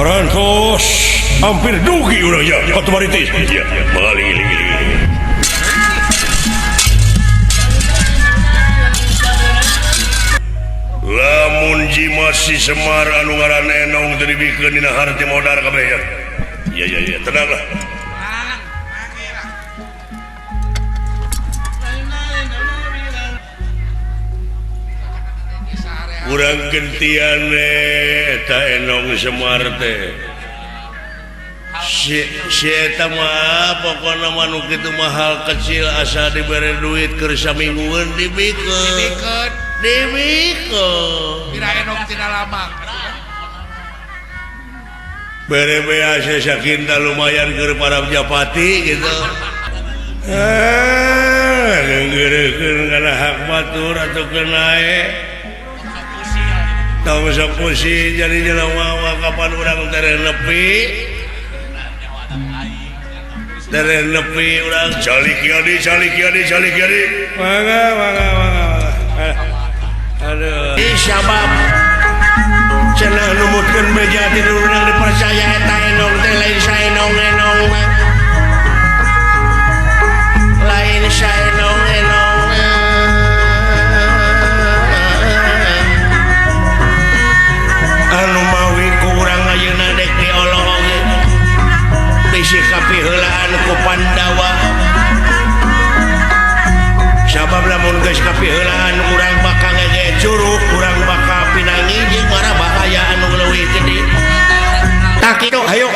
Parantos hampir dugi urang ya otomatis ya mengaling. Lamun jima si Semar anu ngaran Enong teu dibikeun dina harti modar kabeh ya. Ya tenanglah. Urang gentian eta Enong Semar teh. Si eta mah pokona manu kitu mahal kecil asa dibere duit keur saminggueun dibikeun. Kira Enong tidak lama. Bere-bere sakinta lumayan keur para japati gitu. Ngeurekeun kana hak batur atuh kenae. Tong sok pusi jadi jelema kapan urang tereh nepi. Tereh nepi urang calik kiadi. Mangga. Aduh. Sabab cenah numutkeun meja tidur urang dipercaya eta Enong teh lain saenong lain saenong anu mawi ku urang ayeuna dek diolong bisi kapiheulaan ku Pandawa. Sabab lamun geus kapiheulaan urang bakal ngege curug, urang bakal pinangi jeung mara bahaya anu leuwih gede. Tak kitu hayo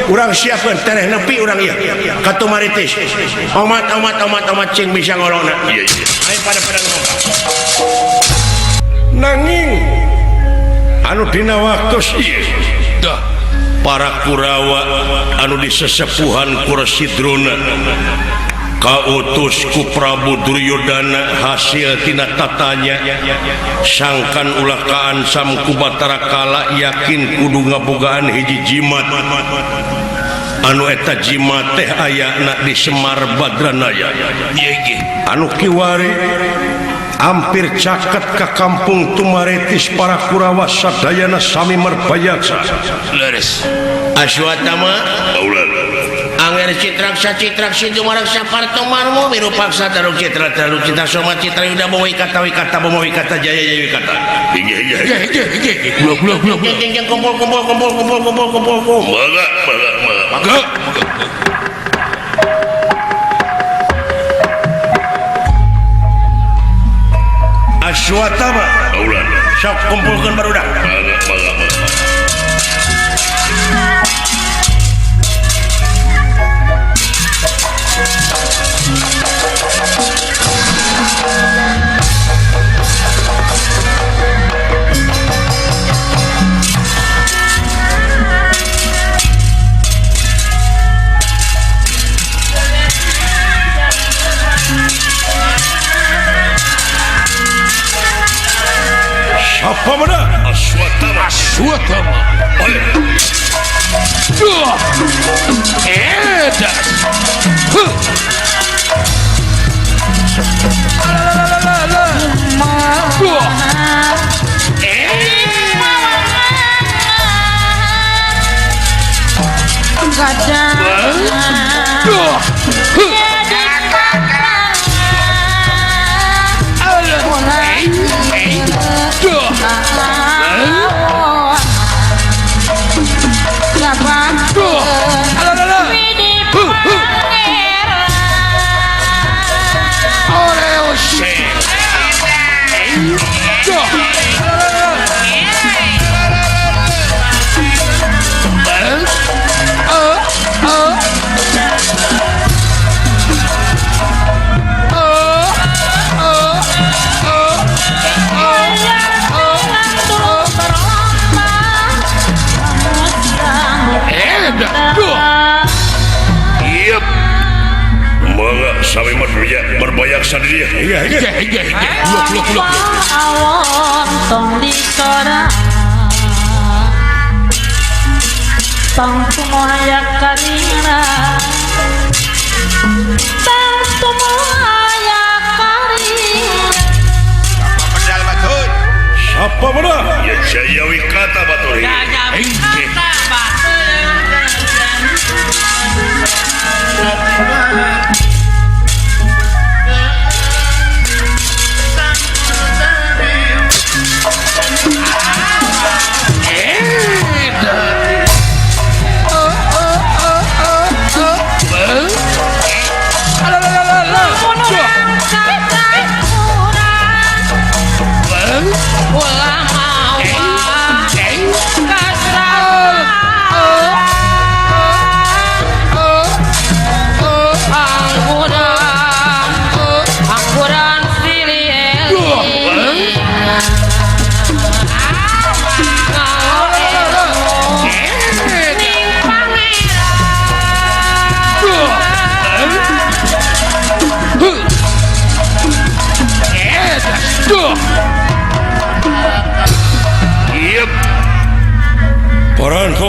urang siapkeun tereh nepi urang ieu ka Tumaritis. Omat cing bisa ngolongna. Iya. Ayo pada ngomong. Nanging anu dina waktos ieu para Kurawa anu disesepuhan Kurasidrona kautus ku Prabu Duryodana hasil tina tatanya sangkan ulah kaansam ku Batara Kala yakin kudu ngabogaan hiji jimat anu eta jimat teh ayana di Semar Badranaya anu kiwari hampir caket ka kampung Tumaritis para Kurawa sadayana sami merbayaksa leres Aswatama Angger citrak situ marang sapartomanmu biru paksa taruh citra somat citra yuda bawa wikata jaya wikata blok kumpul maga Aswatama sok kumpulkan barudak apa mana? Aswatama. Sampai berbanyak sendiri. Iya. Awon tong dikora tong semuanya karina tong semuanya karina pedal batur apa benar? Ya jaya wikata batur. jaya wikata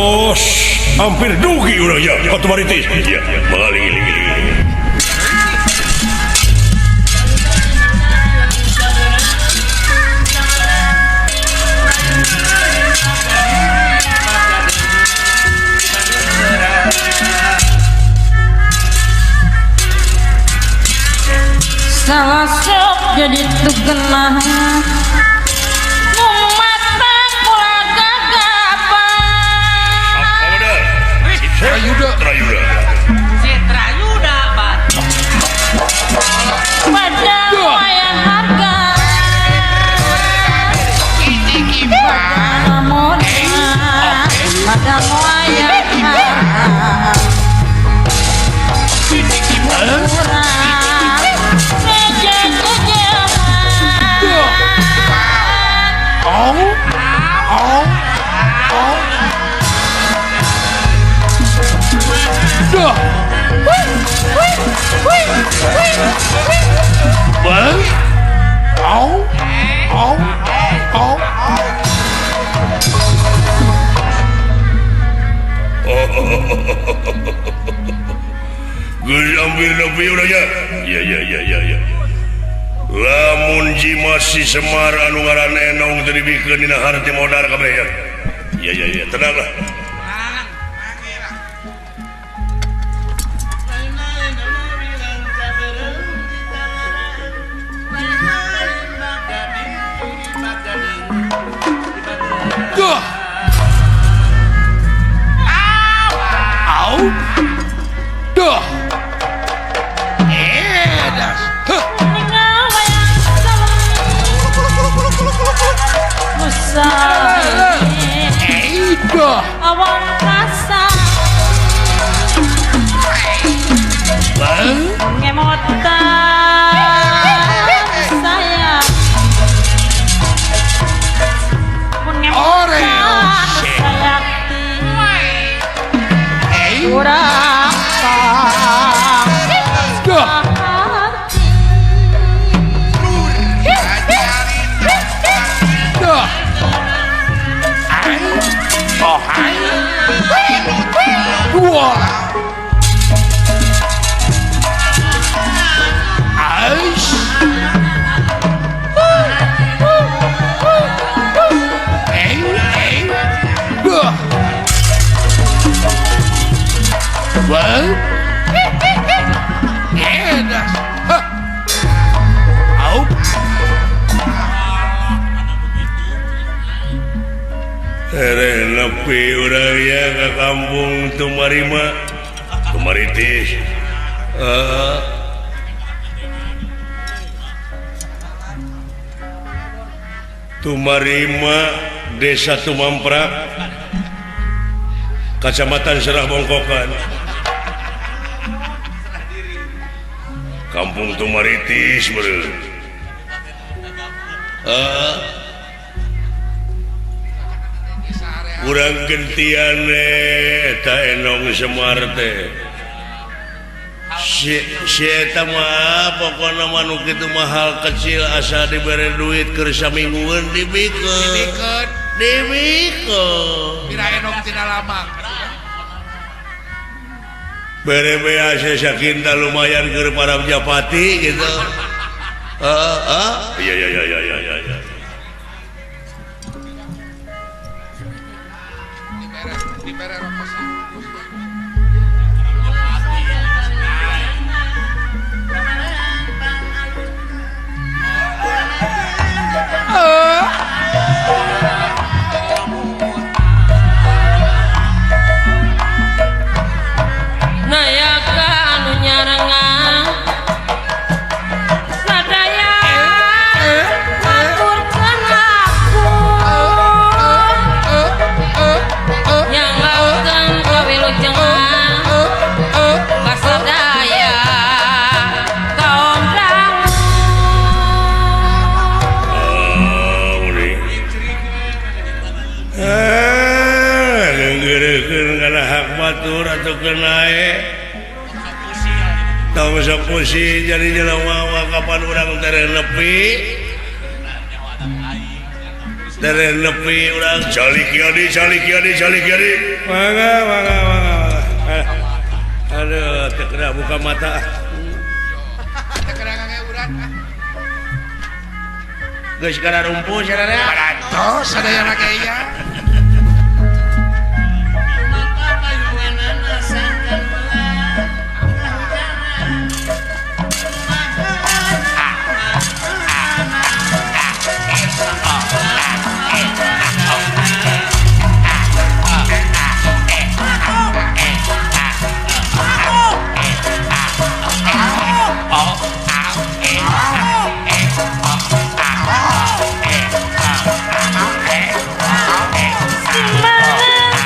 Tos hampir dugi urang ya Batu Maritis. Ya, balik. Salah sok jadi tugenah mata kula gagapan Apa benar? Trayuda. pada wayang harga pada modal pada wayang harga Gus ambil lebih udah ya. Ya. Lamun Jimasi Semar anu ngaran Enong teu dibikeun dina harti modal kabeh ya. Ya, tenanglah. awang rasa ngemotan saya ngemotan saya kurang Nepi urang ya ke kampung Tumaritis. Tumarima Desa Tumamprak Kecamatan Serah Bongkokan Kampung Tumaritis beureum. Urang gentian eta Enong Semar teh. Si eta mah pokona manu kitu mahal kecil asa dibere duit keur saminggueun dibikeun. Bira Enong tina lama. Bere beasa sakinta lumayan keur para japati gitu. Iya. Dibere rokok. nayaka anu nyarengan sadaya ngaturkeun aku nyanggakeun kawilujengan ka sadaya kaum dangu ngeurekeun kana hak batur atuh kenae tong sok pusi jadi jelema kapan urang teh nepi nepi urang calik kieu Mangga. aduh teu kena buka mata Tekerang urat. geus kana rumpuh saudara Tos ada yang kayaknya. maka payunganana sangkan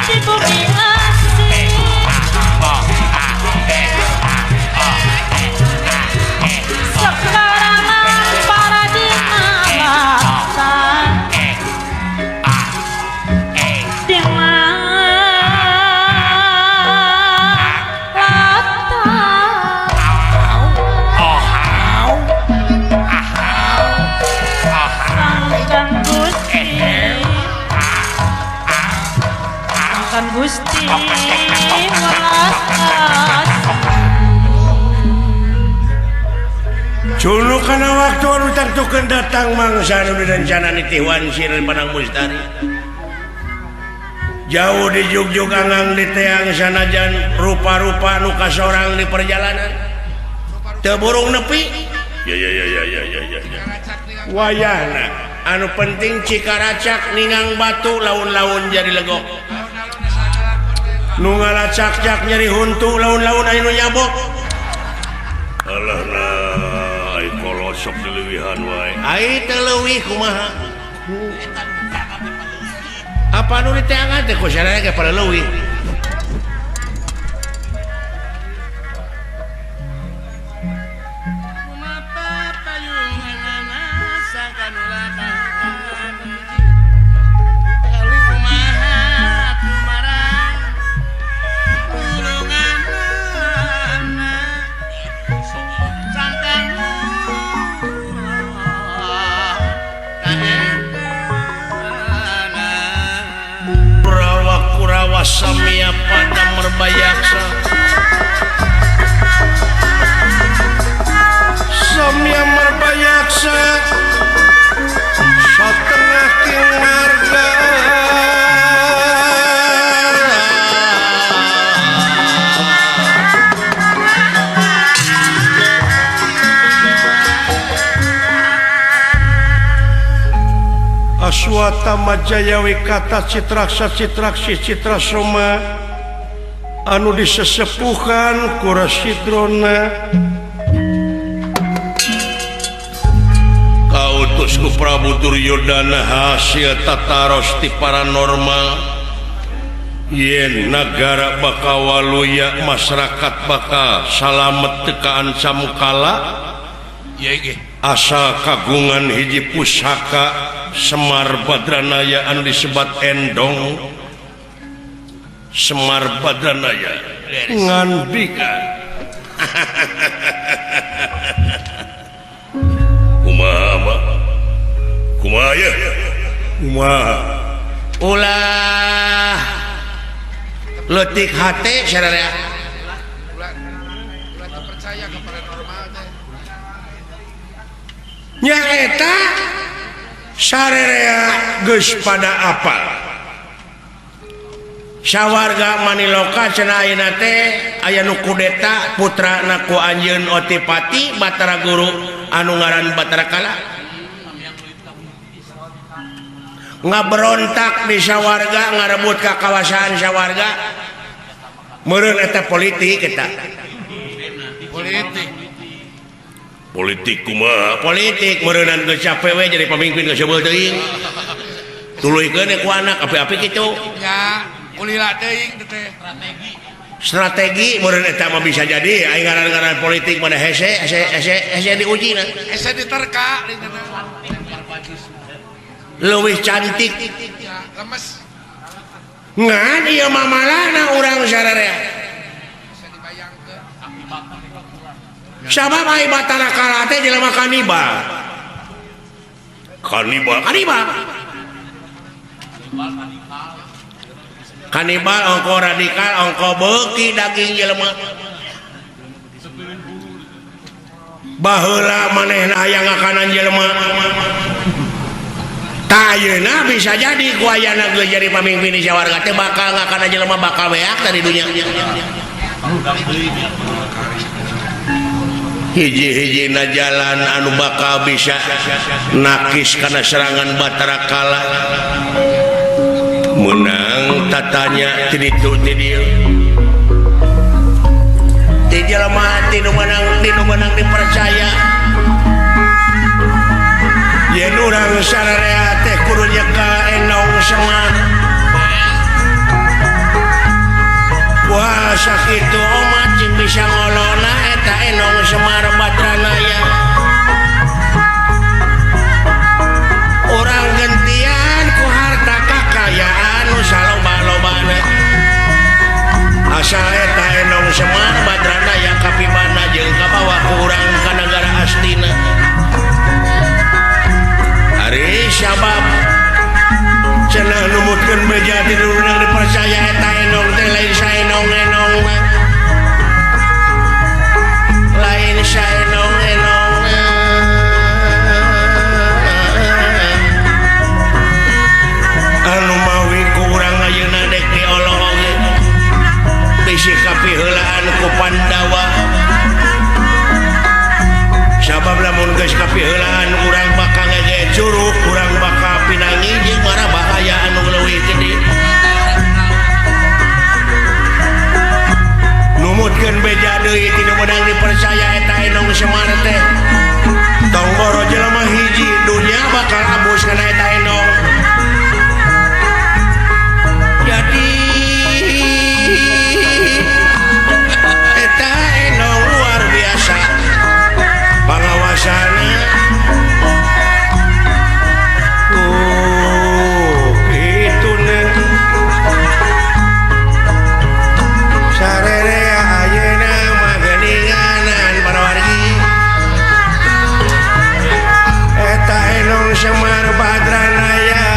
di bumi asing sekarang para dinamatan Sangkan Gusti welas Culu kana waktu anu tentukeun datang mangsa anu direncana nitiwan sir Panang Mustari. Jauh di jugjug angang di teang sanajan rupa-rupa anu kasorang di perjalanan. Teu burung nepi. Ya. Racak nih Kang. Wayahna anu penting cikaracak ningang batu laun-laun jadi legok. Alun-alun sagala Nu ngalacak-cak nyeri huntu laun-laun anu nyabok. Alahna ai kolosok dileuwihan wae. Ai teu leuwih kumaha? Apa anu diteangan teh ku sareng ge pada leuwih. Kumapa payunganana sangkan kumaha kumarang ulunganana sangkan Kurawa samia pada merbayaksa. Samia merbayaksa satengah king marga. Aswatama Jaya Wikata Citraksa Citraksi Citrasoma anu disesepuhan ku Rasidrona kautus ku Prabu Duryodana hasil tataros ti paranormal yen nagara bakal waluya masyarakat bakal salamet tekaan samukala asal kagungan hiji pusaka Semar Badranaya anu disebat endong Semar Badranaya ngan bika kumaha ya kumaha ulah letik hate saudara urat percaya kepada normal teh. nya eta sarerea geus pada apa sawarga Maniloka cenah ayeuna teh aya nu kudeta putrana ku anjeun Otipati Batara Guru anu ngaran Batara Kala ngaberontak di sawarga ngarebut kakawasan sawarga meureun eta politik eta politik kumaha politik meureunan geus capek we jadi pamimpin geus seubeuh teuing tuluikeun ku anak api-api kitu Ya, ulila teuing teh. strategi meureun eta mah bisa jadi aya ngaran-ngaran politik mana hese diuji na Ese diterka dina. leuwih cantik Ya, lemes. ngan ieu mah malahna urang sararea Bisa dibayangkeun. sabab ai Batara Kala teh jelema kanibal kanibal ongko radikal ongko beuki daging jelema baheula manehna aya ngakanan jelema tayeuna bisa jadi ku ayana geus jadi pamimpin di warga teh bakal ngakanan jelema bakal beak dari dunia hiji-hijina jalan anu bakal bisa nakis karena serangan Batara Kala menang tatanya tiditu tidieu ti jelema tinu menang dipercaya yen urang sararea teh kudu nyeka enong semar wah sakitu omat jeung bisa ngolona eta enong semar Badranaya orang gentian ku harta kakayaan nu saloba-lobana asal eta enong semar Badranaya kapibana jeung kabawa ku urang ka nagara astina ari sabab cenah numutkeun beja tidurna dipercaya eta enong teh lain saenong-enong lain saenong-enong anu mawi ku urang ayeuna dek diolong bisi kapiheulaan ku Pandawa sabab lamun geus kapiheulaan urang bakal ngege curug urang bakal pinangi jeung mara bahaya anu leuwih gede numutkeun beja deui tinu menang dipercaya eta enong semar teh tong boro jelema hiji dunia bakal abus kana eta enong jadi eta enong luar biasa pangawasana itu neng sarere ayeuna mageninganan para wargi eta enong semar Badranaya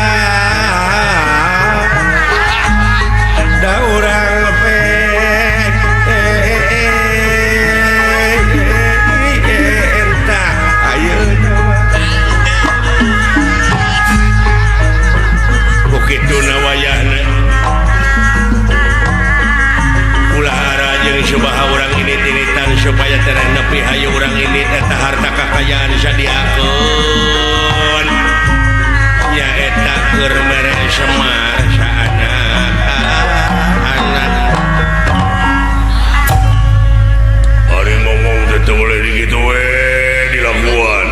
da urang entah ayeuna begitu nawayahna ulahara jeung subah urang ini tinitan supaya tereh nepi hayu urang ini eta harta kakayaan sadiakeun nya eta keur mere semar saana anak ari ngomong teh boleh dikitu we dilakuan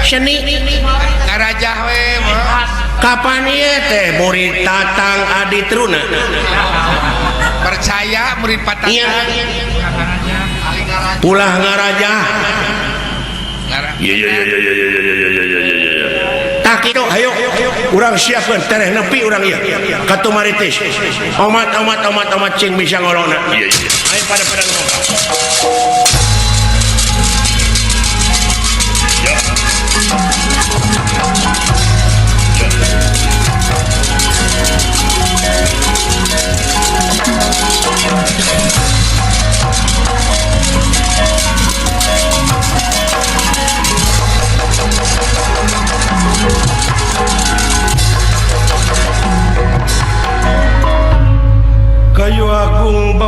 seni ngarajah we mah kapan ieu teh murid Tatang Aditruna percaya murid patang iya ulah ngarajah iya tak kitu hayu urang siapkeun tereh nepi urang ieu katumaritis omat cing bisa ngolona iya ayo pada ngomong kayu agung